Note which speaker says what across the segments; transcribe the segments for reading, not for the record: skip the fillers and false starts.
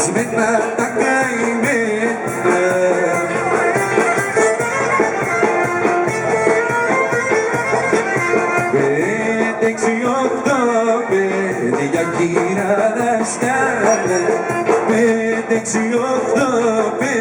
Speaker 1: Σμένα τα καημένα. Πέντε, έξι, οκτώ παιδιά κύρα δασκάλα. Πέντε, έξι, οκτώ παιδιά.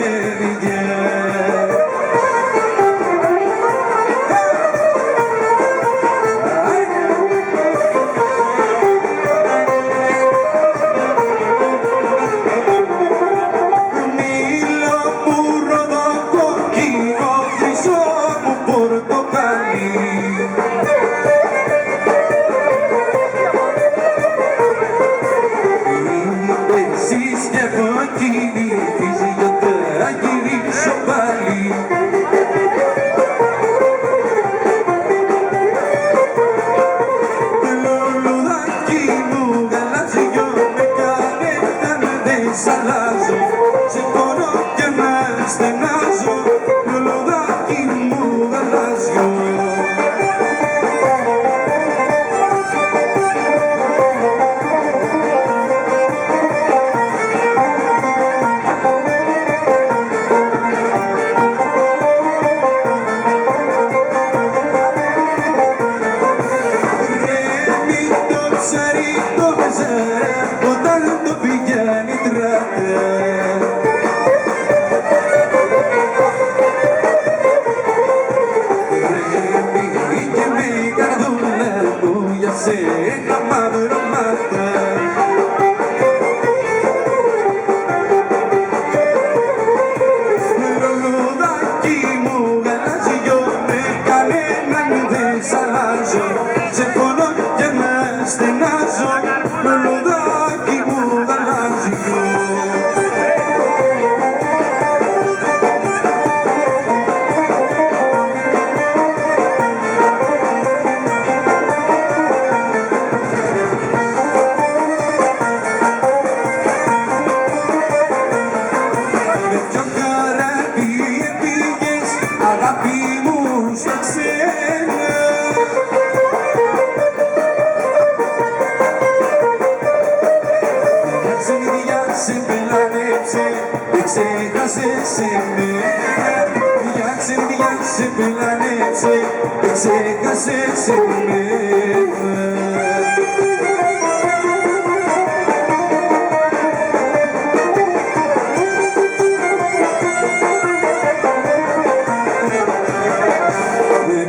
Speaker 1: Ξέχασες εμένα.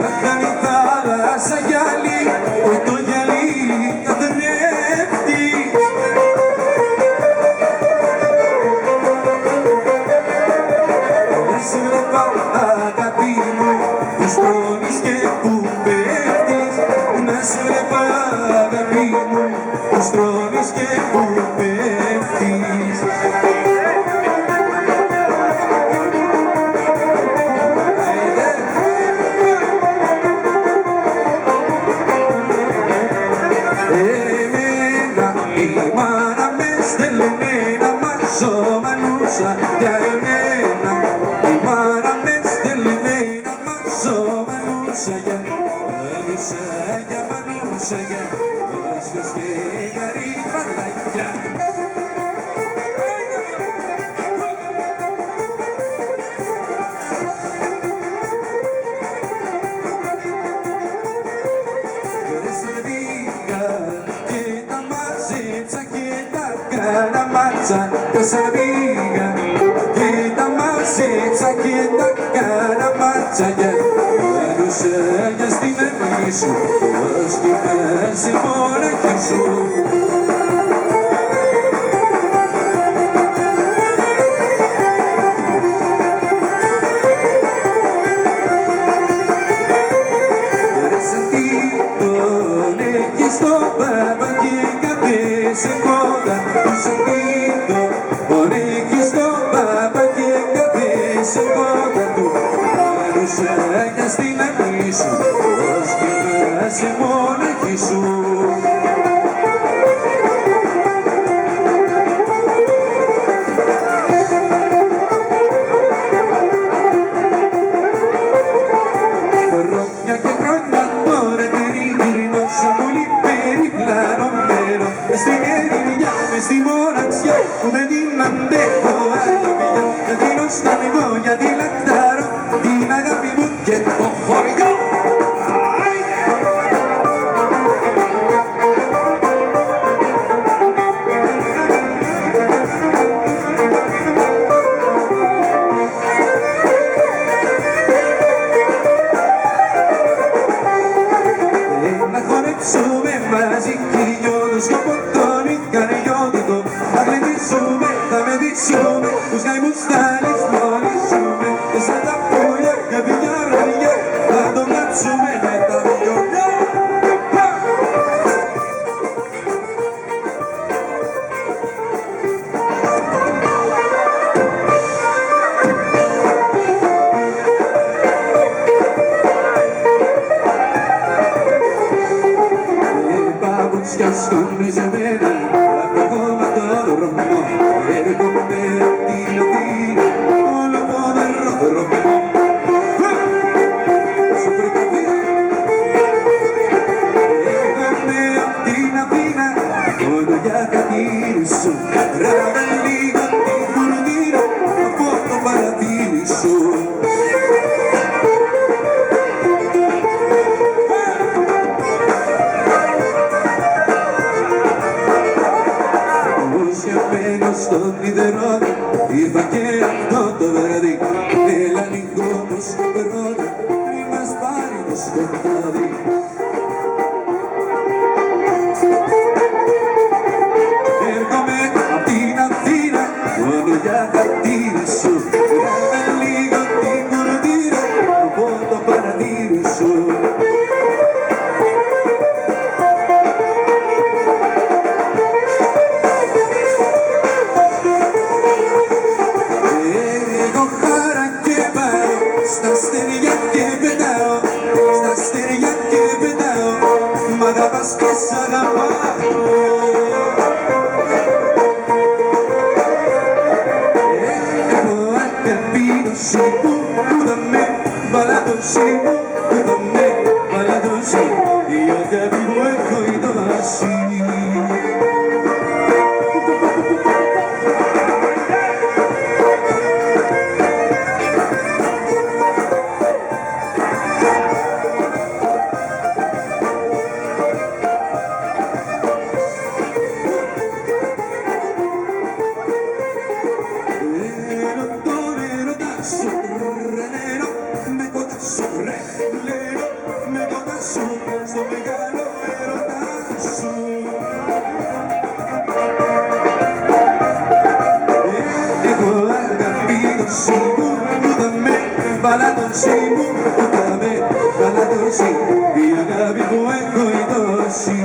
Speaker 1: Να κάνει θάλασσα γυαλί, το γυαλί καθρέφτης. Να σε βλέπω αγάπη μου, που στρώνεις και που πέφτεις. Να σε βλέπω αγάπη μου, που στρώνεις και που πέφτεις. Η μάνα με στέλνε να μάζω μανούσα για εμένα. Η μάνα με στέλνε να μάζω μανούσα για μανούσα, για μανούσα, για μανούσα και γαρίπαλακιά. Κασαβίγα και τα μασίτσα και τα καραμάτσα για παρουσία στην αυγή σου, πως κοιτάς η μόναχη σου. Ρέσα τι τον έχεις στο μπάμπα και καθίσαι κοντά του σαντίδο. Τον έχεις στο μπάμπα και καθίσαι κοντά του. Παρουσία στην αυγή σου, πως κοιτάς η μόναχη σου. Στη μοναξιά που δεν την αντέχω άλλο πια, γιατί νοσταλγώ, γιατί λαχταρώ την αγάπη μου και το χωριό. Να χορέψουμε μαζί κι οι δυο το σκοπό τον ικανιώτικο, θα γλεντήσουμε, θα μεθύσουμε, τους γαϊμούς θα λησμονήσουμε και σαν τα πουλιά και πηγιά ρολιά θα τον κάτσουμε με τα βιολιά. Παπούτσια σκονίζεμένα απ' το χώμα το δρόμο, έρχομαι απ' την Αθήνα όλο ποδερό δρόμο. Σου προκαλεί. Έρχομαι απ' την Αθήνα μόνο για κατήρι σου, ράβε λίγο την κουρδίνα από το παρατήρι σου. Στον Ιδερόνα ήρθα και αυτό το βράδυ, έλα λίγο μου στο περώνα πριν μας πάρει το σκοτάδι. Έρχομαι απ' την Αθήνα μόνο για χατήρι σου, ράβε λίγο την κουρδίνα από το παραδείγμα σου. Στα αστέρια και πετάω, στα αστέρια και πετάω, μ' αγαπάς και σ' αγαπάω. Έχω αγαπητώσει που θα με μπαλατώσει, που θα με μπαλατώσει, η αγάπη μου έχω ειδώσει. Στο μεγάλο έρωτα σου. Έχω αγαπητώσει μου, που θα με μπαλατώσει μου, που θα με μπαλατώσει, η αγάπη που έχω ειδώσει.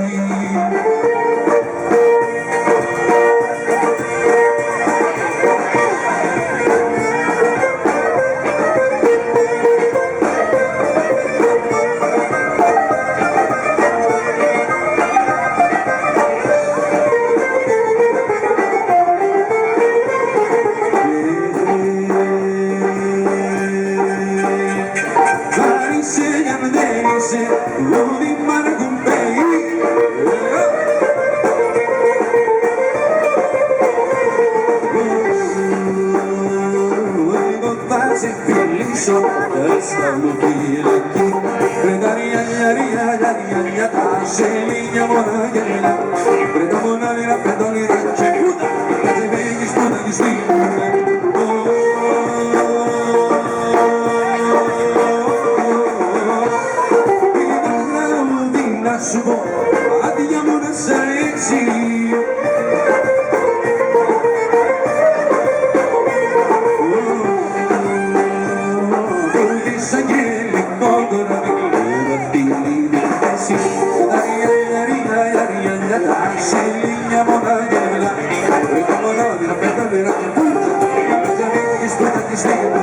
Speaker 1: Se φιλήσω, έστα μου φυλακή, βρε τα ρια, τα σελίνια μόνα γελά, βρε τα μονάδια, βρε το λιρά και πούτα, τα ζεβέγεις που τα γυστίνουμε. Ήταν λαούδι να σου πω, άδεια μου να σ' αρέσει. Σελίνια μόνα γελά, βρε τα μονάδια, βρε το λιρά και πούτα, τα ζεβέγεις που τα γυστίνουμε.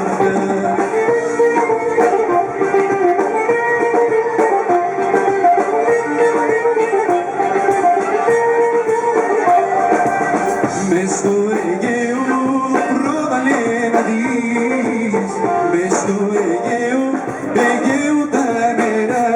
Speaker 1: Μες στο Αιγαίο πρόβαλε να δεις, μες στο Αιγαίο τα νερά.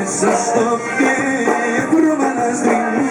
Speaker 1: μέσα στο κέντρο μαναστρινό